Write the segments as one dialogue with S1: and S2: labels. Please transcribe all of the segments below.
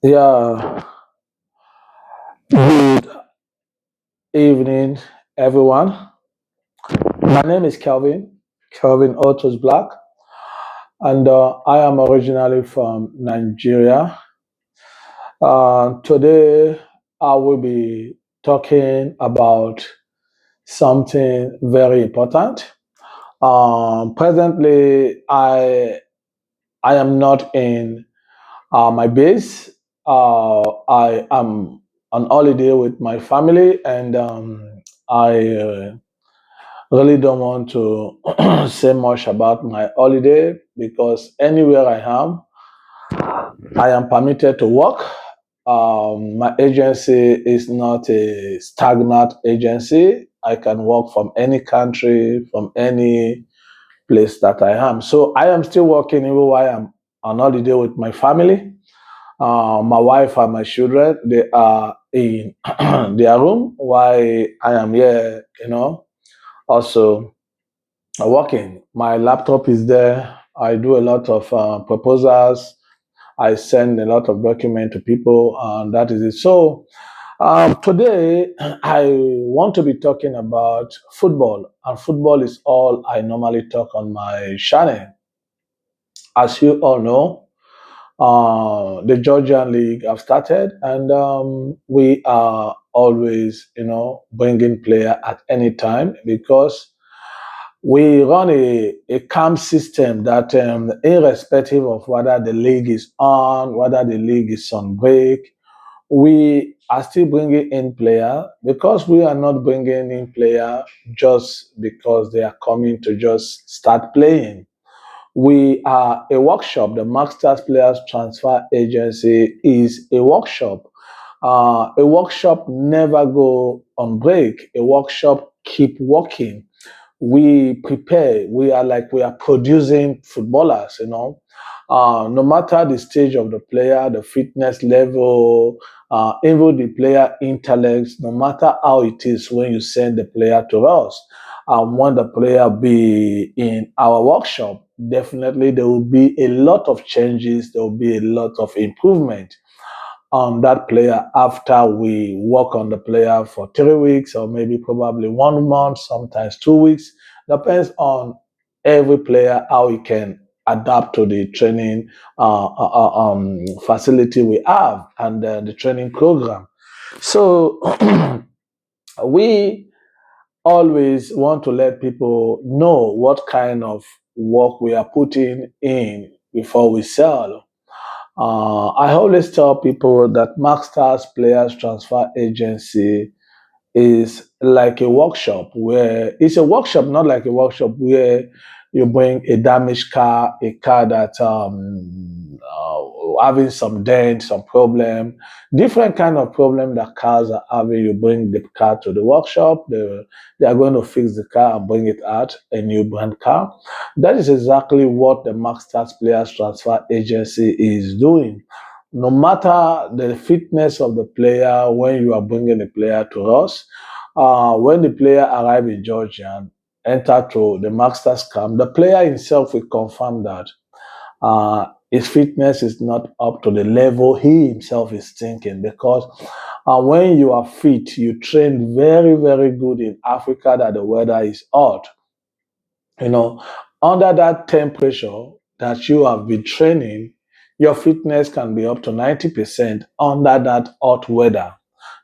S1: Yeah, good evening, everyone. My name is Kelvin Autos Black, and I am originally from Nigeria. Today, I will be talking about something very important. Presently, I am not in my base. I am on holiday with my family, and I really don't want to say much about my holiday because anywhere I am permitted to work. My agency is not a stagnant agency. I can work from any country, from any place that I am. So I am still working even while I'm on holiday with my family. My wife and my children, they are in their room while I am here, also working. My laptop is there. I do a lot of proposals. I send a lot of document to people, and that is it. So today, I want to be talking about football, and football is all I normally talk on my channel. As you all know, the Georgian League have started, and we are always, bringing player at any time because we run a camp system that, irrespective of whether the league is on, whether the league is on break, we are still bringing in player because we are not bringing in player just because they are coming to just start playing. We are a workshop. The Masters Players Transfer Agency is a workshop. A workshop never go on break. A workshop keep working. We prepare. We are producing footballers. No matter the stage of the player, the fitness level, even the player intellect. No matter how it is when you send the player to us, when the player be in our workshop, definitely there will be a lot of changes. There will be a lot of improvement on that player after we work on the player for 3 weeks or maybe probably 1 month, sometimes 2 weeks. Depends on every player how he can adapt to the training facility we have and the training program. So we always want to let people know what kind of work we are putting in before we sell. I always tell people that Masters Players Transfer Agency is like a workshop where it's a workshop, not like a workshop where you bring a damaged car, a car that having some dent, some problem, different kind of problem that cars are having. You bring the car to the workshop. They are going to fix the car and bring it out a new brand car. That is exactly what the Masters Players Transfer Agency is doing. No matter the fitness of the player, when you are bringing the player to us, when the player arrive in Georgia and enter to the Masters camp, the player himself will confirm that his fitness is not up to the level he himself is thinking because when you are fit, you train very, very good in Africa that the weather is hot. You know, under that temperature that you have been training, your fitness can be up to 90% under that hot weather.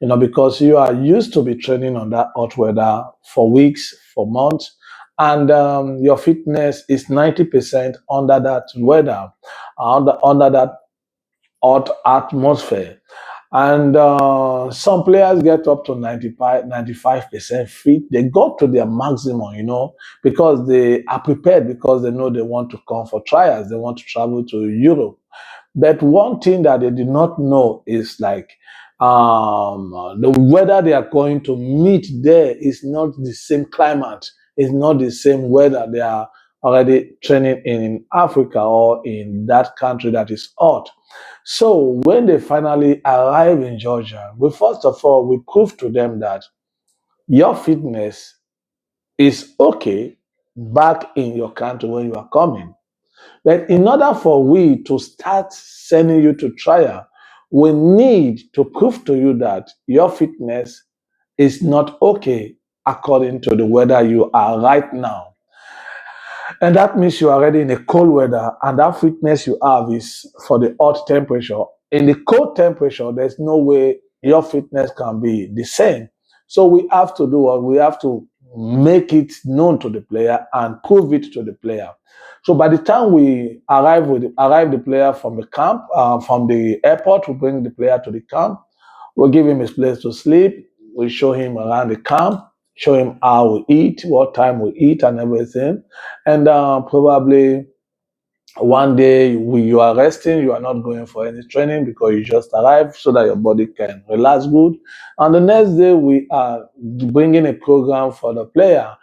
S1: Because you are used to be training on that hot weather for weeks, for months, and your fitness is 90% under that weather, under that hot atmosphere. And some players get up to 95% fit. They go to their maximum, because they are prepared because they know they want to come for trials. They want to travel to Europe. But one thing that they did not know is like the weather they are going to meet there is not the same climate, it's not the same weather they are already training in Africa or in that country that is hot. So when they finally arrive in Georgia, we first of all we prove to them that your fitness is okay back in your country when you are coming. But in order for we to start sending you to trial, We need to prove to you that your fitness is not okay according to the weather you are right now. And that means you're already in a cold weather, and that fitness you have is for the hot temperature. In the cold temperature, there's no way your fitness can be the same. So we have to do what we have to make it known to the player and prove it to the player. So by the time we arrive the player from the camp, from the airport, we bring the player to the camp. We'll give him his place to sleep. We show him around the camp, show him how we eat, what time we eat, and everything. And probably one day you are resting, you are not going for any training because you just arrived so that your body can relax good. And the next day we are bringing a program for the player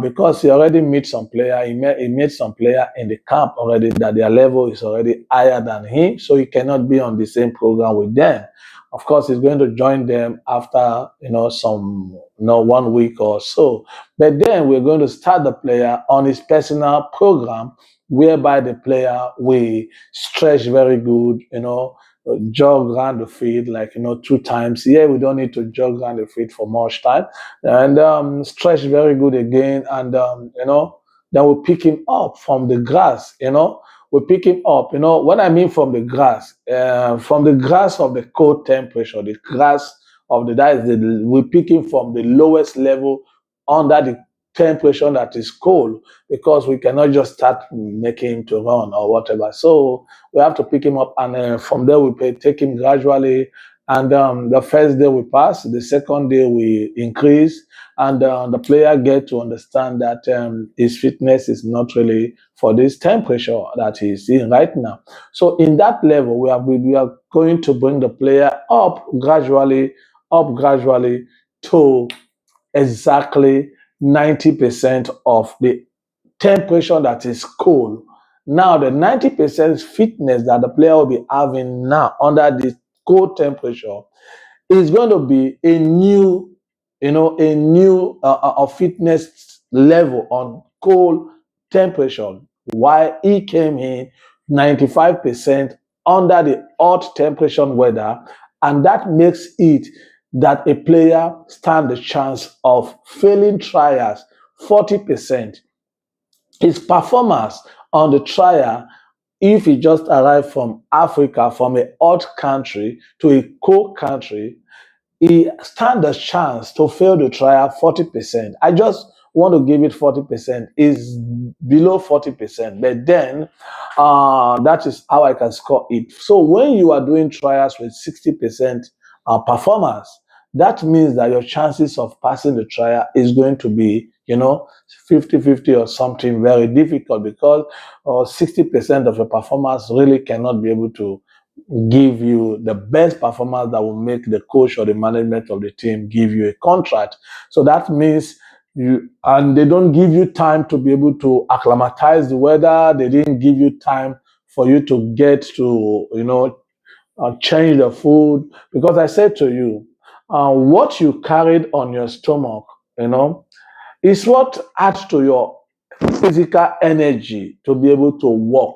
S1: because he already met some player, he met some player in the camp already that their level is already higher than him, so he cannot be on the same program with them. Of course, he's going to join them after some 1 week or so. But then we're going to start the player on his personal program whereby the player will stretch very good, jog around the field like 2 times. Yeah, we don't need to jog around the field for much time, and stretch very good again, and then we pick him up from the grass. We pick him up. What I mean from the grass of the cold temperature, the grass of the that is the we pick him from the lowest level under the temperature that is cold because we cannot just start making him to run or whatever. So we have to pick him up, and from there take him gradually. And the first day we pass, the second day we increase, and the player get to understand that his fitness is not really for this temperature that he's in right now. So in that level, we are going to bring the player up gradually to exactly 90% of the temperature that is cold. Now, the 90% fitness that the player will be having now under this cold temperature is going to be a new fitness level on cold temperature. While he came in 95% under the hot temperature weather, and that makes it that a player stand the chance of failing trials 40%. His performance on the trial, if he just arrived from Africa, from a hot country to a cold country, he stand a chance to fail the trial 40%. I just want to give it 40%. Is below 40%, but then that is how I can score it. So when you are doing trials with 60% performance, that means that your chances of passing the trial is going to be 50-50 or something very difficult because 60% of your performance really cannot be able to give you the best performance that will make the coach or the management of the team give you a contract. So that means they don't give you time to be able to acclimatize the weather. They didn't give you time for you to get to, change the food. Because I said to you, what you carried on your stomach, is what adds to your physical energy to be able to walk.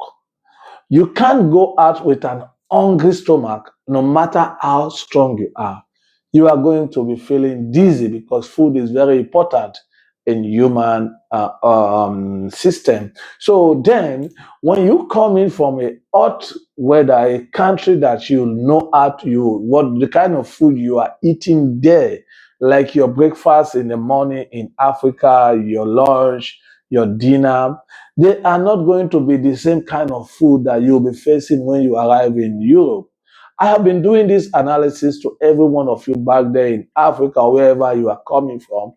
S1: You can't go out with an hungry stomach, no matter how strong you are. You are going to be feeling dizzy because food is very important in human system. So then, when you come in from a hot weather, a country that you know what the kind of food you are eating there, like your breakfast in the morning in Africa, your lunch, your dinner, they are not going to be the same kind of food that you'll be facing when you arrive in Europe. I have been doing this analysis to every one of you back there in Africa, wherever you are coming from,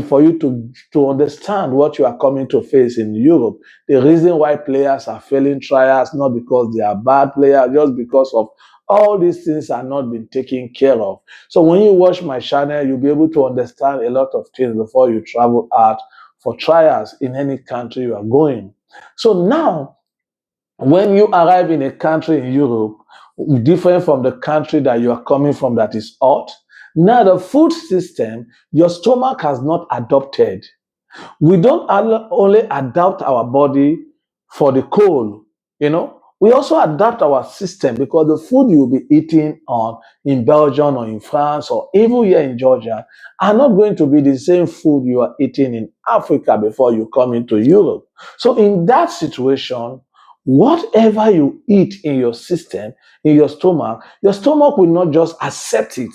S1: for you to understand what you are coming to face in Europe. The reason why players are failing trials, not because they are bad players, just because of all these things are not being taken care of. So when you watch my channel, you'll be able to understand a lot of things before you travel out for trials in any country you are going. So now, when you arrive in a country in Europe, different from the country that you are coming from that is hot, now the food system, your stomach has not adopted. We don't only adapt our body for the cold, We also adapt our system because the food you'll be eating on in Belgium or in France or even here in Georgia are not going to be the same food you are eating in Africa before you come into Europe. So in that situation, whatever you eat in your system, in your stomach will not just accept it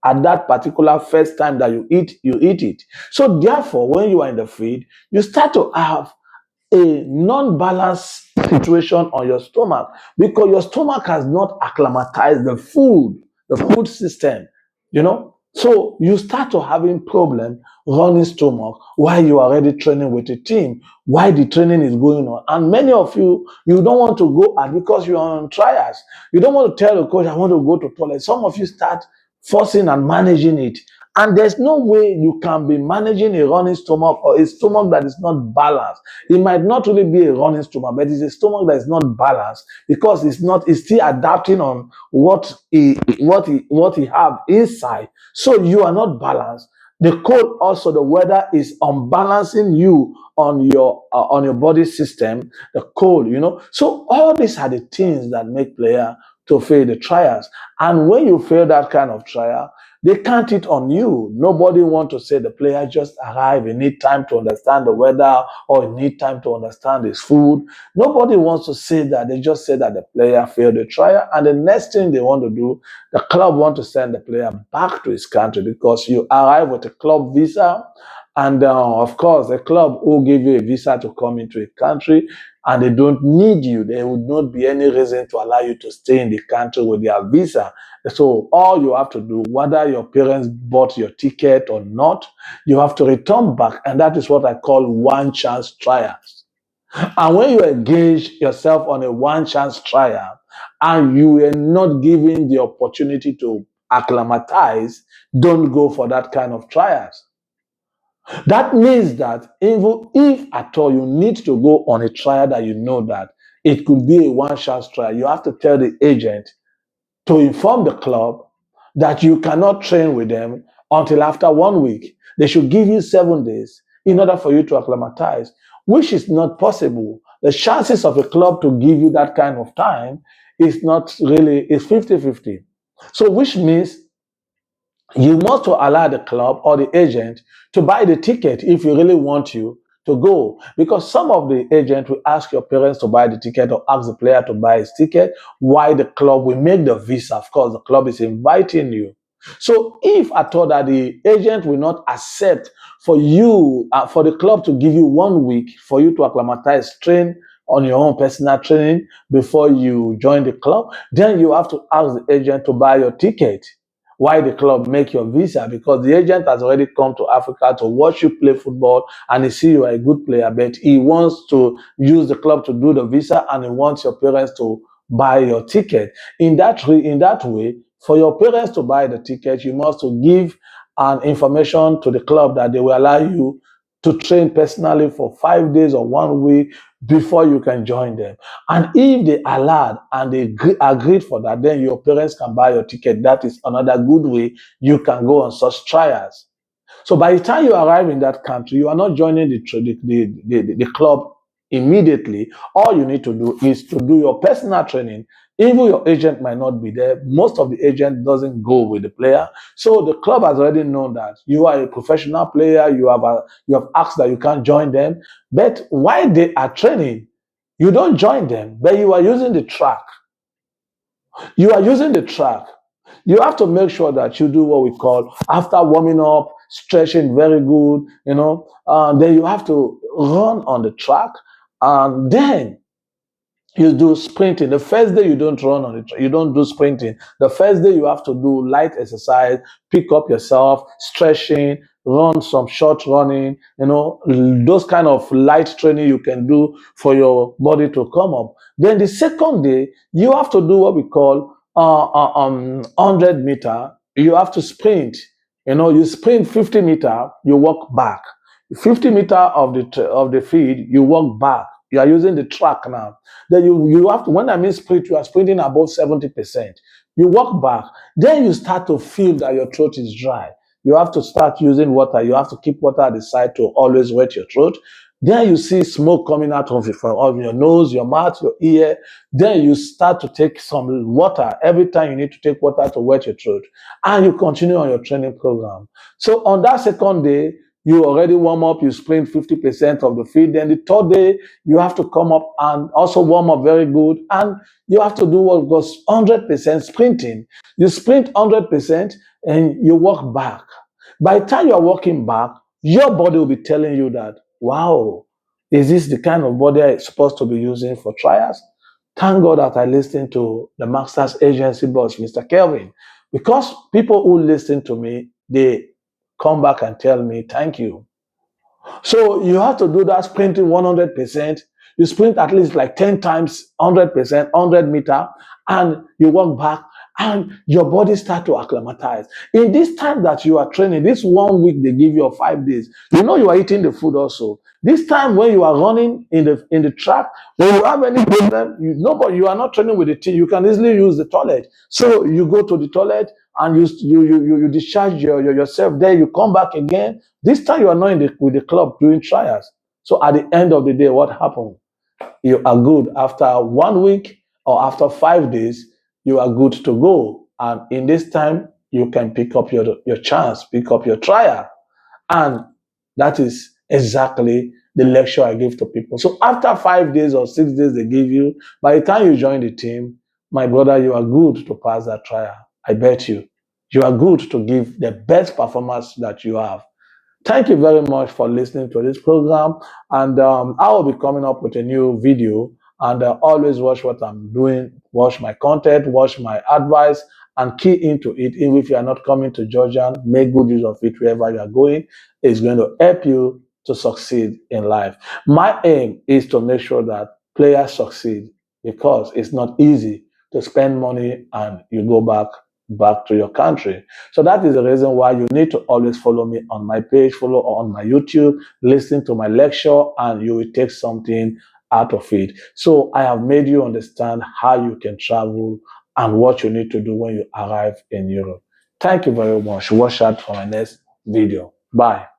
S1: at that particular first time that you eat it. So therefore, when you are in the field, you start to have a non-balanced situation on your stomach because your stomach has not acclimatized the food system, So you start to having problem running stomach while you are already training with a team, while the training is going on. And many of you don't want to go out because you are on trials. You don't want to tell the coach, I want to go to toilet. Some of you start forcing and managing it. And there's no way you can be managing a running stomach or a stomach that is not balanced. It might not really be a running stomach, but it's a stomach that is not balanced because it's still adapting on what he have inside. So you are not balanced. The cold also, the weather is unbalancing you on your body system. The cold. So all these are the things that make player to fail the trials. And when you fail that kind of trial, they can't it on you. Nobody want to say the player just arrived. He need time to understand the weather or he need time to understand his food. Nobody wants to say that. They just say that the player failed the trial. And the next thing they want to do, the club want to send the player back to his country because you arrive with a club visa. And of course, the club will give you a visa to come into a country and they don't need you. There would not be any reason to allow you to stay in the country with their visa. So all you have to do, whether your parents bought your ticket or not, you have to return back. And that is what I call one chance trials. And when you engage yourself on a one chance trial and you are not given the opportunity to acclimatize, don't go for that kind of trials. That means that even if at all you need to go on a trial that you know that it could be a one chance trial, you have to tell the agent to inform the club that you cannot train with them until after 1 week. They should give you 7 days in order for you to acclimatize, which is not possible. The chances of a club to give you that kind of time is not really, it's 50-50. So which means you must allow the club or the agent to buy the ticket if you really want you to go. Because some of the agent will ask your parents to buy the ticket or ask the player to buy his ticket, while the club will make the visa. Of course, the club is inviting you. So if at all that the agent will not accept for you, for the club to give you 1 week for you to acclimatize, train on your own personal training before you join the club, then you have to ask the agent to buy your ticket. Why the club make your visa? Because the agent has already come to Africa to watch you play football and he see you are a good player, but he wants to use the club to do the visa and he wants your parents to buy your ticket. In that way, for your parents to buy the ticket, you must to give an information to the club that they will allow you to train personally for 5 days or 1 week before you can join them. And if they allowed and they agreed for that, then your parents can buy your ticket. That is another good way you can go on such trials. So by the time you arrive in that country, you are not joining the club immediately. All you need to do is to do your personal training. Even your agent might not be there. Most of the agent doesn't go with the player. So the club has already known that you are a professional player. You have asked that you can't join them. But while they are training, you don't join them, but you are using the track. You are using the track. You have to make sure that you do what we call after warming up, stretching very good, then you have to run on the track and then you do sprinting. The first day you don't run on it, you don't do sprinting. The first day you have to do light exercise, pick up yourself, stretching, run some short running, those kind of light training you can do for your body to come up. Then the second day, you have to do what we call 100 meter. You have to sprint. You sprint 50 meter, you walk back. 50 meter of the field, you walk back. You are using the track now. Then you have to, when I mean sprint, you are sprinting above 70%. You walk back. Then you start to feel that your throat is dry. You have to start using water. You have to keep water at the side to always wet your throat. Then you see smoke coming out of your nose, your mouth, your ear. Then you start to take some water. Every time you need to take water to wet your throat. And you continue on your training program. So on that second day, you already warm up, you sprint 50% of the field. Then the third day, you have to come up and also warm up very good. And you have to do what goes 100% sprinting. You sprint 100% and you walk back. By the time you are walking back, your body will be telling you that, wow, is this the kind of body I'm supposed to be using for trials? Thank God that I listened to the Master's Agency boss, Mr. Kelvin, because people who listen to me, they come back and tell me, thank you. So you have to do that sprinting 100%. You sprint at least like 10 times 100%, 100 meter, and you walk back and your body start to acclimatize. In this time that you are training, this 1 week they give you or 5 days, you know you are eating the food also. This time when you are running in the track, when you have any problem, but you are not training with the team, you can easily use the toilet. So you go to the toilet and you discharge yourself there, you come back again. This time you are not with the club doing trials. So at the end of the day, what happened? You are good after 1 week or after 5 days, you are good to go. And in this time, you can pick up your chance, pick up your trial. And that is exactly the lecture I give to people. So after 5 days or 6 days they give you, by the time you join the team, my brother, you are good to pass that trial. I bet you. You are good to give the best performance that you have. Thank you very much for listening to this program. And I will be coming up with a new video. And always watch what I'm doing, watch my content, watch my advice, and key into it. Even if you are not coming to Georgia, make good use of it wherever you are going. It's going to help you to succeed in life. My aim is to make sure that players succeed because it's not easy to spend money and you go back to your country. So that is the reason why you need to always follow me on my page, follow on my YouTube, listen to my lecture, and you will take something out of it. So I have made you understand how you can travel and what you need to do when you arrive in Europe. Thank you very much. Watch out for my next video. Bye.